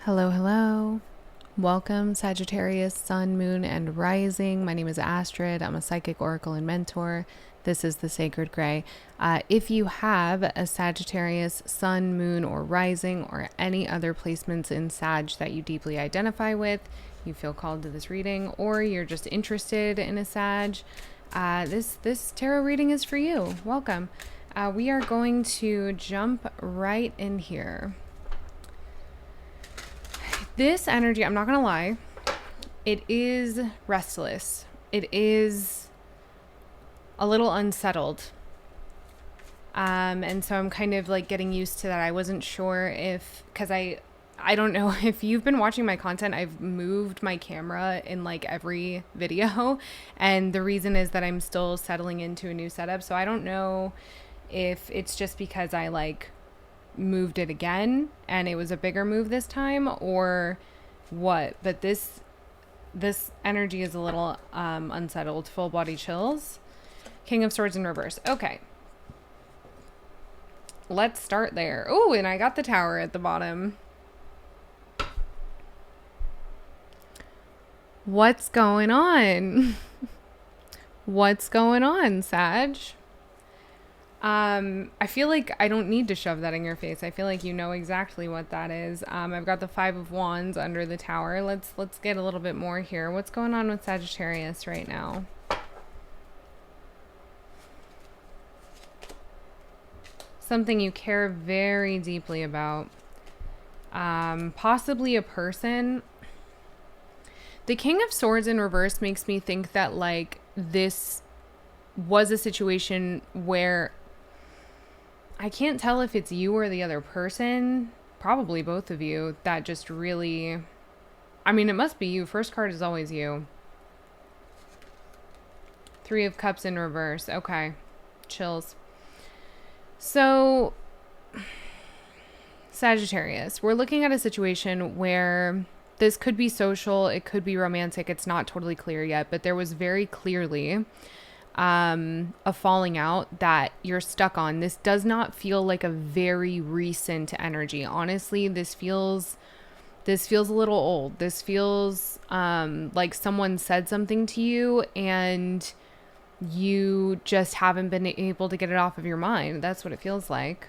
Hello, hello. Welcome, Sagittarius, Sun, Moon, and Rising. My name is Astrid. I'm a psychic oracle and mentor. This is the Sacred Gray. If you have a Sagittarius, Sun, Moon, or Rising, or any other placements in Sag that you deeply identify with, you feel called to this reading, or you're just interested in a Sag, this tarot reading is for you. Welcome. We are going to jump right in here. This energy, I'm not going to lie, it is restless. It is a little unsettled. And so I'm kind of like getting used to that. I wasn't sure if, because I don't know if you've been watching my content, I've moved my camera in like every video. And the reason is that I'm still settling into a new setup. So I don't know if it's just because I like moved it again and it was a bigger move this time or what, but this energy is a little unsettled. Full body chills. King of Swords in reverse. Okay, let's start there. Oh, and I got the Tower at the bottom. What's going on? What's going on, Sag? I feel like I don't need to shove that in your face. I feel like you know exactly what that is. I've got the Five of Wands under the Tower. Let's get a little bit more here. What's going on with Sagittarius right now? Something you care very deeply about. Possibly a person. The King of Swords in reverse makes me think that like this was a situation where I can't tell if it's you or the other person, probably both of you, that just really, I mean, it must be you. First card is always you. Three of Cups in reverse. Okay. Chills. So, Sagittarius, we're looking at a situation where this could be social, it could be romantic. It's not totally clear yet, but there was very clearly a falling out that you're stuck on. This does not feel like a very recent energy. Honestly, this feels a little old. This feels like someone said something to you and you just haven't been able to get it off of your mind. That's what it feels like.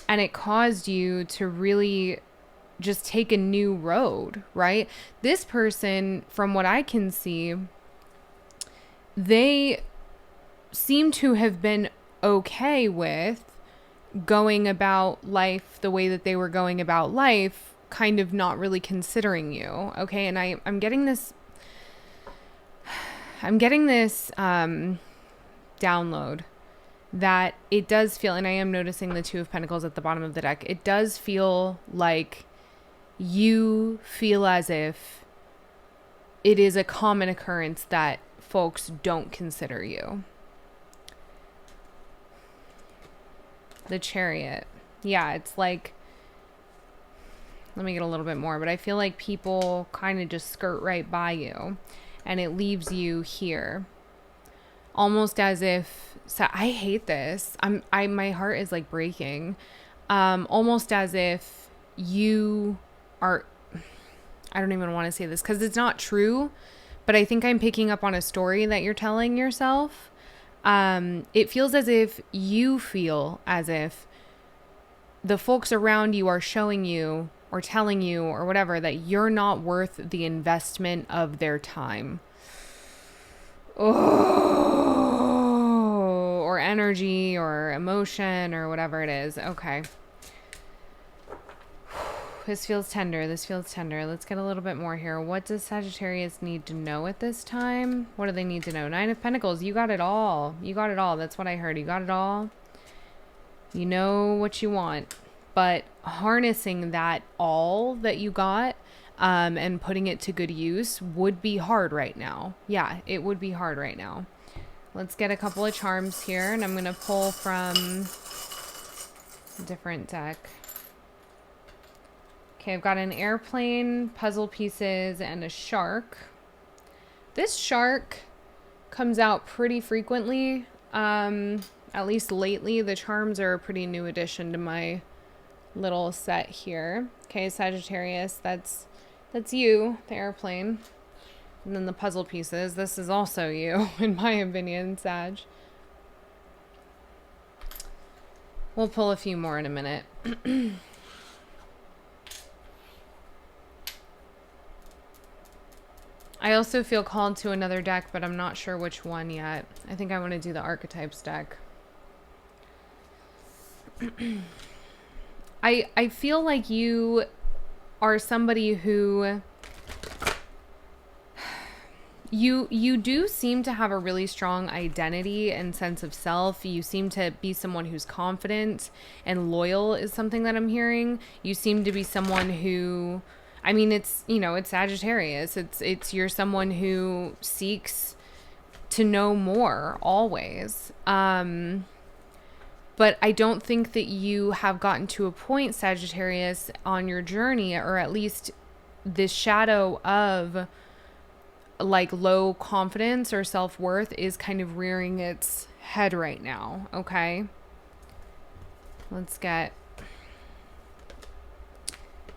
And it caused you to really just take a new road, right? This person, from what I can see, they seem to have been okay with going about life the way that they were going about life, kind of not really considering you. Okay. And I'm getting this download that it does feel, and I am noticing the Two of Pentacles at the bottom of the deck. It does feel like you feel as if it is a common occurrence that folks don't consider you. The Chariot. Yeah, it's like, let me get a little bit more, but I feel like people kind of just skirt right by you and it leaves you here. Almost as if, so I hate this. My heart is like breaking. Almost as if you are, I don't even want to say this because it's not true, but I think I'm picking up on a story that you're telling yourself. It feels as if you feel as if the folks around you are showing you or telling you or whatever that you're not worth the investment of their time. Oh, or energy or emotion or whatever it is. Okay. This feels tender. This feels tender. Let's get a little bit more here. What does Sagittarius need to know at this time? What do they need to know? Nine of Pentacles. You got it all. You got it all. That's what I heard. You got it all. You know what you want. But harnessing that all that you got and putting it to good use would be hard right now. Yeah, it would be hard right now. Let's get a couple of charms here. And I'm going to pull from a different deck. Okay, I've got an airplane, puzzle pieces, and a shark. This shark comes out pretty frequently. At least lately, the charms are a pretty new addition to my little set here. Okay, Sagittarius, that's you, the airplane. And then the puzzle pieces, this is also you, in my opinion, Sag. We'll pull a few more in a minute. I also feel called to another deck, but I'm not sure which one yet. I think I want to do the archetypes deck. I feel like you are somebody who you do seem to have a really strong identity and sense of self. You seem to be someone who's confident and loyal is something that I'm hearing. You seem to be someone who, I mean, it's, you know, it's Sagittarius. It's you're someone who seeks to know more always. But I don't think that you have gotten to a point, Sagittarius, on your journey, or at least this shadow of like low confidence or self-worth is kind of rearing its head right now. Okay. Let's get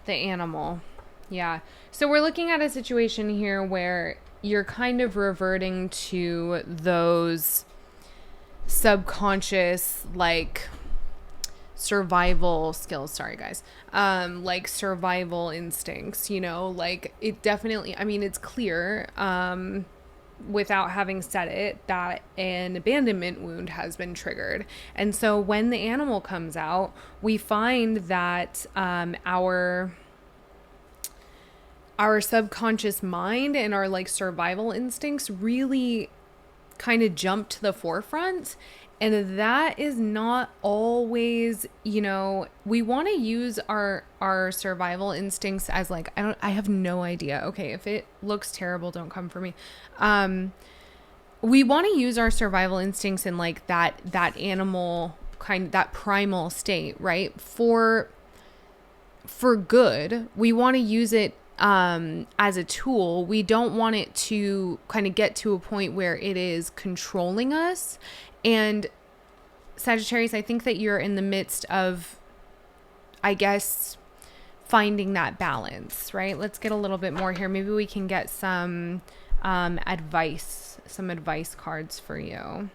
the animal. Yeah. So we're looking at a situation here where you're kind of reverting to those subconscious, like, survival skills. Sorry, guys. Like survival instincts, you know, like it definitely, I mean, it's clear, without having said it, that an abandonment wound has been triggered. And so when the animal comes out, we find that, our subconscious mind and our like survival instincts really kind of jump to the forefront. And that is not always, you know, we want to use our survival instincts as like, I have no idea. Okay. If it looks terrible, don't come for me. We want to use our survival instincts in like that animal kind, that primal state, right? For good. We want to use it as a tool. We don't want it to kind of get to a point where it is controlling us. And Sagittarius, I think that you're in the midst of, I guess, finding that balance, right? Let's get a little bit more here. Maybe we can get some advice cards for you.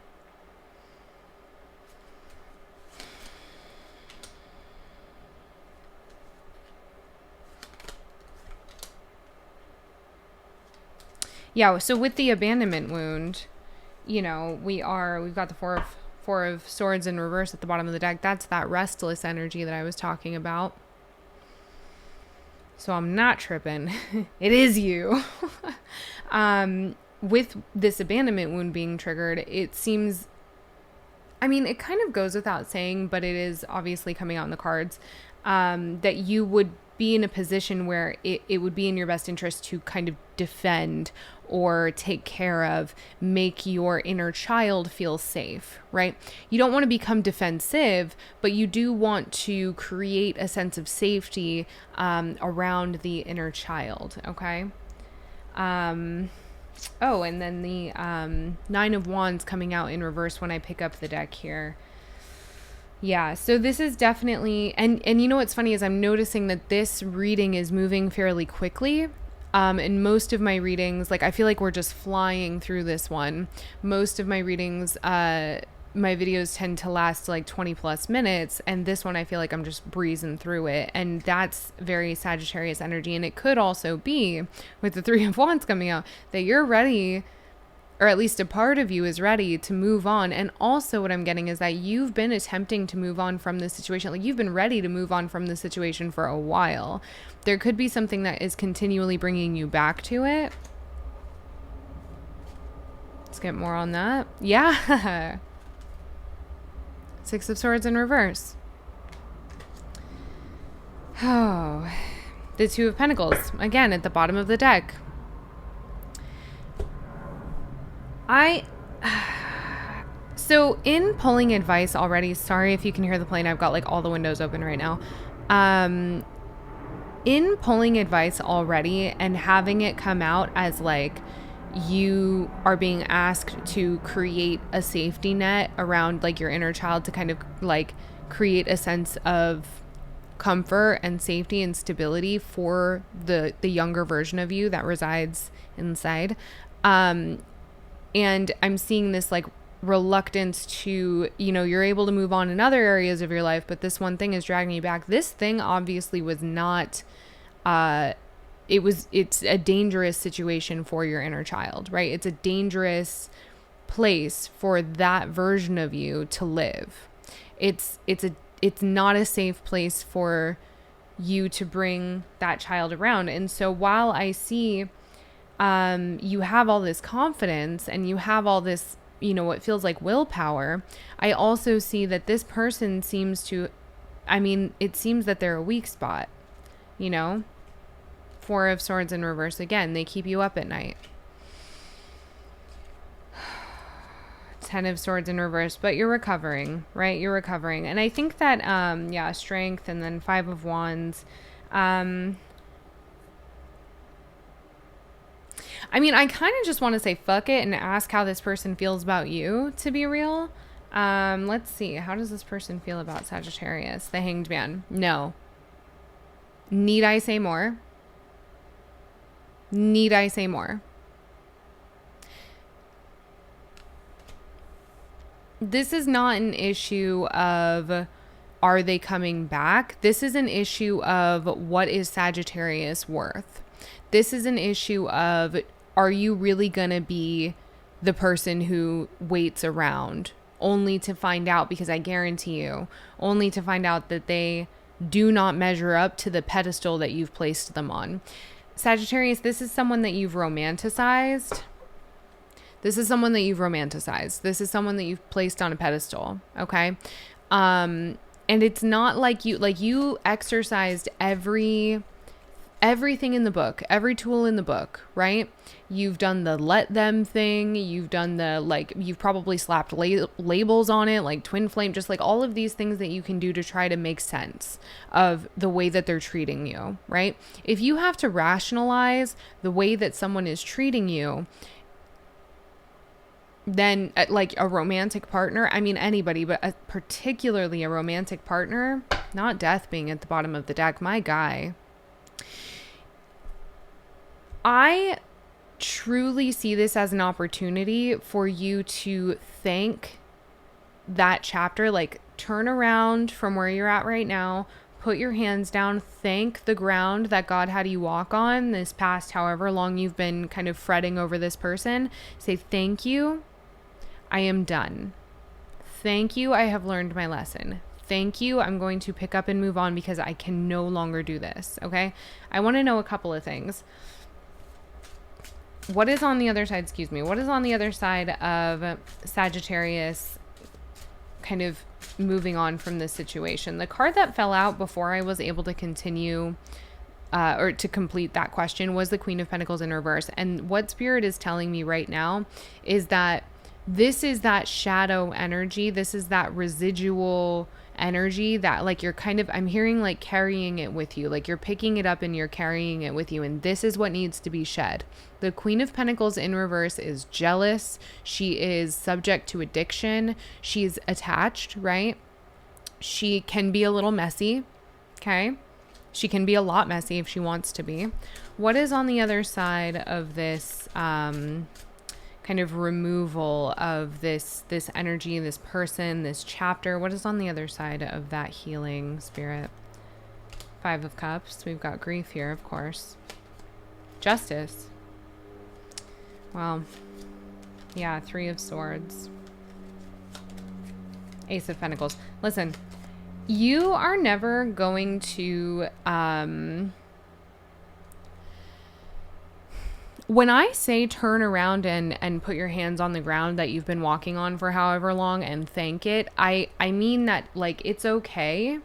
Yeah, so with the abandonment wound, you know, we've got the four of swords in reverse at the bottom of the deck. That's that restless energy that I was talking about. So I'm not tripping. It is you. With this abandonment wound being triggered, it seems, I mean, it kind of goes without saying, but it is obviously coming out in the cards, that you would be in a position where it would be in your best interest to kind of defend or take care of, make your inner child feel safe, right? You don't want to become defensive, but you do want to create a sense of safety around the inner child, okay? Oh, and then the Nine of Wands coming out in reverse when I pick up the deck here. Yeah, so this is definitely, and you know what's funny is I'm noticing that this reading is moving fairly quickly. In most of my readings, like I feel like we're just flying through this one. Most of my readings, my videos tend to last like 20 plus minutes. And this one, I feel like I'm just breezing through it. And that's very Sagittarius energy. And it could also be with the Three of Wands coming out that you're ready, or at least a part of you is ready to move on. And also what I'm getting is that you've been attempting to move on from this situation. Like you've been ready to move on from this situation for a while. There could be something that is continually bringing you back to it. Let's get more on that. Yeah. Six of Swords in reverse. Oh, the Two of Pentacles again at the bottom of the deck. So in pulling advice already, sorry if you can hear the plane, I've got like all the windows open right now. In pulling advice already and having it come out as like you are being asked to create a safety net around like your inner child to kind of like create a sense of comfort and safety and stability for the younger version of you that resides inside. And I'm seeing this like reluctance to, you know, you're able to move on in other areas of your life, but this one thing is dragging you back. This thing obviously was not, it's a dangerous situation for your inner child, right? It's a dangerous place for that version of you to live. It's not a safe place for you to bring that child around. And so while I see, you have all this confidence and you have all this, you know, what feels like willpower, I also see that this person seems to, I mean, it seems that they're a weak spot, you know? 4 of Swords in reverse again, they keep you up at night. 10 of Swords in reverse, but you're recovering, right? You're recovering. And I think that, yeah, Strength, and then 5 of Wands. I mean, I kind of just want to say fuck it and ask how this person feels about you, to be real. Let's see. How does this person feel about Sagittarius? The Hanged Man. No. Need I say more? Need I say more? This is not an issue of are they coming back? This is an issue of what is Sagittarius worth? This is an issue of, are you really going to be the person who waits around only to find out, because I guarantee you, only to find out that they do not measure up to the pedestal that you've placed them on. Sagittarius, this is someone that you've romanticized. This is someone that you've romanticized. This is someone that you've placed on a pedestal. Okay. And it's not like you exercised everything in the book, every tool in the book, right? You've done the let them thing. You've done the, like, you've probably slapped labels on it, like twin flame, just like all of these things that you can do to try to make sense of the way that they're treating you, right? If you have to rationalize the way that someone is treating you, then like a romantic partner, I mean anybody, but particularly a romantic partner, not Death being at the bottom of the deck, my guy. I truly see this as an opportunity for you to thank that chapter, like turn around from where you're at right now, put your hands down, thank the ground that God had you walk on this past however long you've been kind of fretting over this person. Say, thank you, I am done. Thank you, I have learned my lesson. Thank you, I'm going to pick up and move on because I can no longer do this, okay? I want to know a couple of things. What is on the other side, what is on the other side of Sagittarius kind of moving on from this situation? The card that fell out before I was able to continue or to complete that question was the Queen of Pentacles in reverse. And what Spirit is telling me right now is that this is that shadow energy. This is that residual energy that like you're kind of, I'm hearing like carrying it with you, like you're picking it up and you're carrying it with you. And this is what needs to be shed. The Queen of Pentacles in reverse is jealous. She is subject to addiction. She's attached, right? She can be a little messy. Okay. She can be a lot messy if she wants to be. What is on the other side of this, kind of removal of this energy, this person, this chapter? What is on the other side of that healing, Spirit? 5 of Cups. We've got grief here, of course. Justice. Well, yeah, 3 of Swords. Ace of Pentacles. Listen, you are never going to, when I say turn around and put your hands on the ground that you've been walking on for however long and thank it, I mean that like it's okay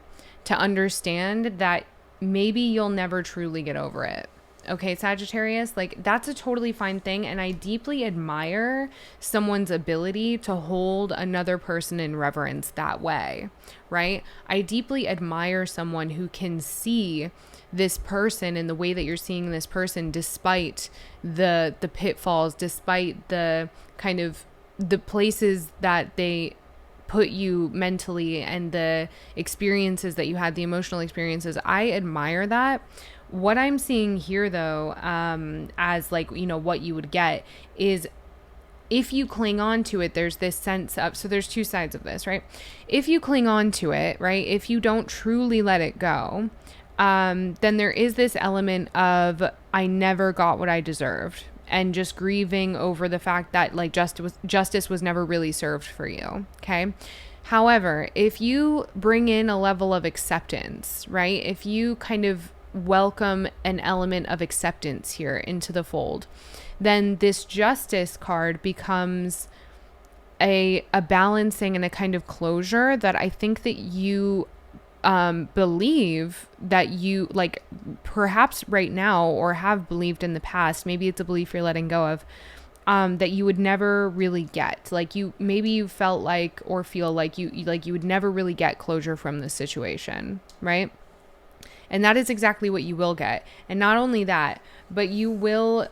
to understand that maybe you'll never truly get over it. Okay, Sagittarius, like that's a totally fine thing. And I deeply admire someone's ability to hold another person in reverence that way, right? I deeply admire someone who can see this person in the way that you're seeing this person, despite the pitfalls, despite the kind of the places that they put you mentally and the experiences that you had, the emotional experiences. I admire that. What I'm seeing here though, as like, you know, what you would get is if you cling on to it, there's this sense of, so there's two sides of this, right? If you cling on to it, right? If you don't truly let it go, then there is this element of, I never got what I deserved, and just grieving over the fact that like justice was never really served for you. Okay. However, if you bring in a level of acceptance, right? If you kind of welcome an element of acceptance here into the fold, then this justice card becomes a balancing and a kind of closure that I think that you believe that you like perhaps right now, or have believed in the past, maybe it's a belief you're letting go of, that you would never really get. Like maybe you felt like, or feel like you would never really get closure from this situation, right? And that is exactly what you will get. And not only that, but you will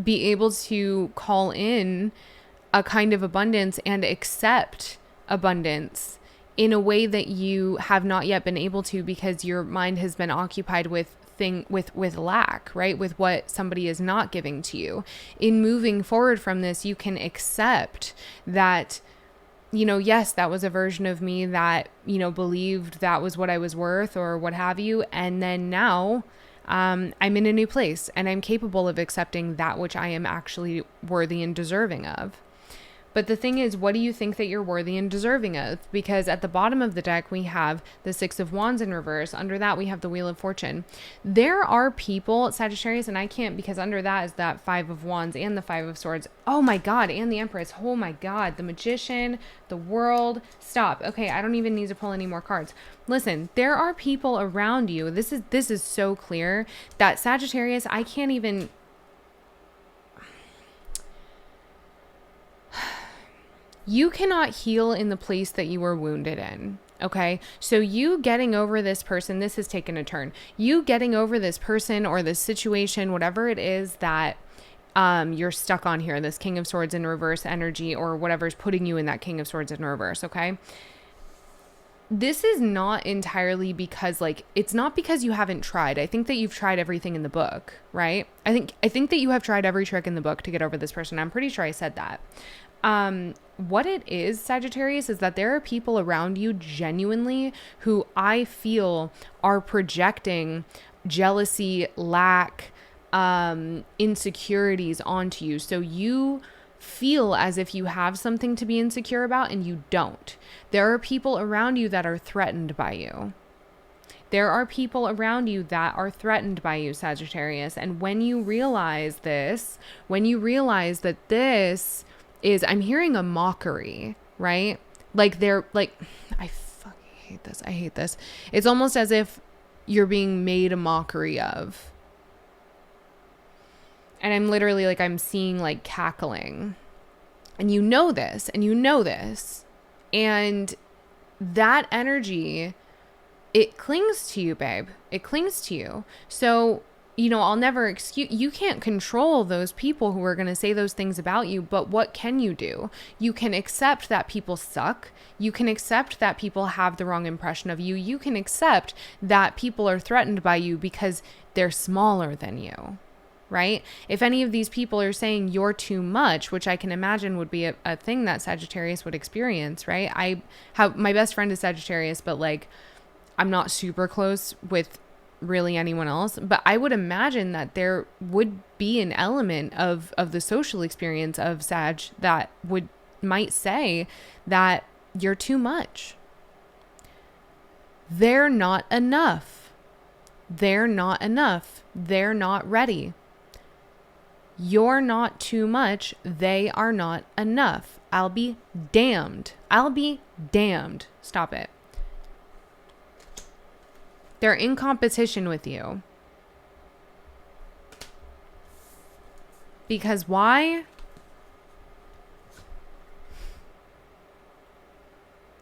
be able to call in a kind of abundance and accept abundance in a way that you have not yet been able to, because your mind has been occupied with lack, right? With what somebody is not giving to you. In moving forward from this, you can accept that, you know, yes, that was a version of me that, you know, believed that was what I was worth or what have you. And then now I'm in a new place and I'm capable of accepting that which I am actually worthy and deserving of. But the thing is, what do you think that you're worthy and deserving of? Because at the bottom of the deck, we have the Six of Wands in reverse. Under that, we have the Wheel of Fortune. There are people, Sagittarius, and I can't, because under that is that Five of Wands and the Five of Swords. Oh my God, and the Empress. Oh my God, the Magician, the World. Stop. Okay, I don't even need to pull any more cards. Listen, there are people around you. This is so clear that Sagittarius, I can't even... You cannot heal in the place that you were wounded in. Okay. So you getting over this person, this has taken a turn. You getting over this person or this situation, whatever it is that you're stuck on here, this King of Swords in reverse energy, or whatever's putting you in that King of Swords in reverse. Okay. This is not entirely because, like, it's not because you haven't tried. I think that you've tried everything in the book, right? I think that you have tried every trick in the book to get over this person. I'm pretty sure I said that. What it is, Sagittarius, is that there are people around you genuinely who I feel are projecting jealousy, lack, insecurities onto you. So you feel as if you have something to be insecure about and you don't. There are people around you that are threatened by you. There are people around you that are threatened by you, Sagittarius. And when you realize this, when you realize that this is, I'm hearing a mockery, right? Like they're like, I fucking hate this. I hate this. It's almost as if you're being made a mockery of. And I'm literally like, I'm seeing like cackling. And you know this, and you know this. And that energy, it clings to you, babe. It clings to you. So, you know, I'll never excuse, you can't control those people who are going to say those things about you, but what can you do? You can accept that people suck. You can accept that people have the wrong impression of you. You can accept that people are threatened by you because they're smaller than you, right? If any of these people are saying you're too much, which I can imagine would be a thing that Sagittarius would experience, right? I have, my best friend is Sagittarius, but like, I'm not super close with really anyone else, but I would imagine that there would be an element of the social experience of Sag that might say that you're too much. They're not enough. They're not enough. They're not ready. You're not too much. They are not enough. I'll be damned. I'll be damned. Stop it. They're in competition with you. Because why?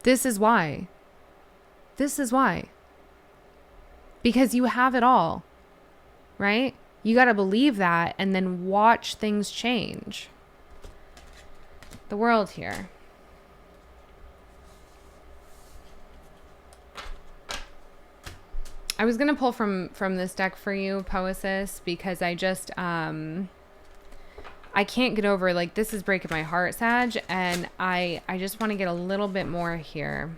This is why. This is why. Because you have it all, right? You got to believe that and then watch things change. the world here. I was going to pull from this deck for you, Poesis, because I just, I can't get over, like, this is breaking my heart, Sag, and I just want to get a little bit more here.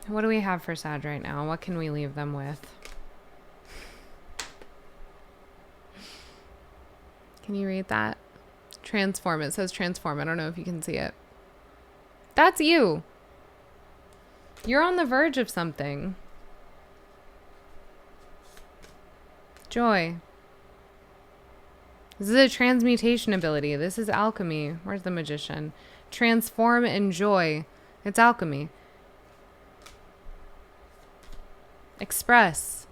What do we have for Sag right now? What can we leave them with? Can you read that? Transform. It says transform. I don't know if you can see it. That's you. You're on the verge of something. Joy. This is a transmutation ability. This is alchemy. Where's the magician? Transform and joy. It's alchemy. Express.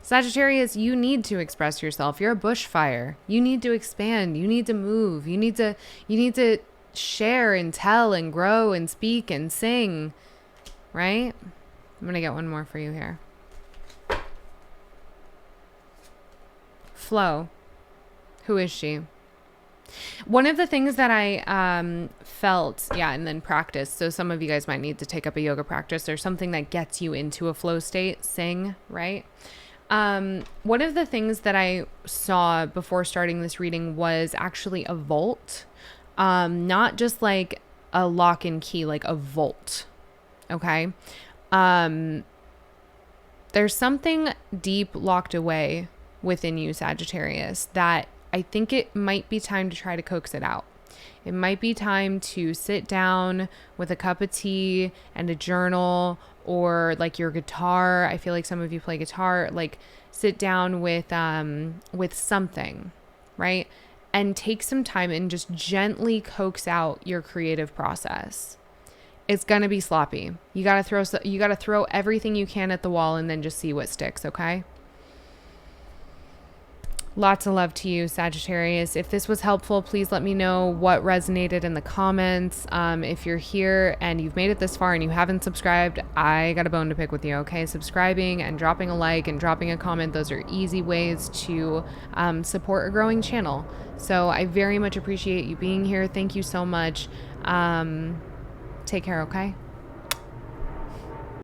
Sagittarius, you need to express yourself. You're a bushfire. You need to expand. You need to move. You need to share and tell and grow and speak and sing. Right? I'm going to get one more for you here. Flow. Who is she? One of the things that I felt, and then practice. So some of you guys might need to take up a yoga practice or something that gets you into a flow state. Sing, right? One of the things that I saw before starting this reading was actually a vault. Not just like a lock and key, like a vault. Okay. There's something deep locked away within you, Sagittarius, that I think it might be time to try to coax it out. It might be time to sit down with a cup of tea and a journal, or like your guitar. I feel like some of you play guitar. Like sit down with something, right? And take some time and just gently coax out your creative process. It's going to be sloppy. You got to throw everything you can at the wall and then just see what sticks, okay? Lots of love to you, Sagittarius. If this was helpful, please let me know what resonated in the comments. If you're here and you've made it this far and you haven't subscribed, I got a bone to pick with you, okay? Subscribing and dropping a like and dropping a comment, those are easy ways to support a growing channel. So I very much appreciate you being here. Thank you so much. Take care, okay?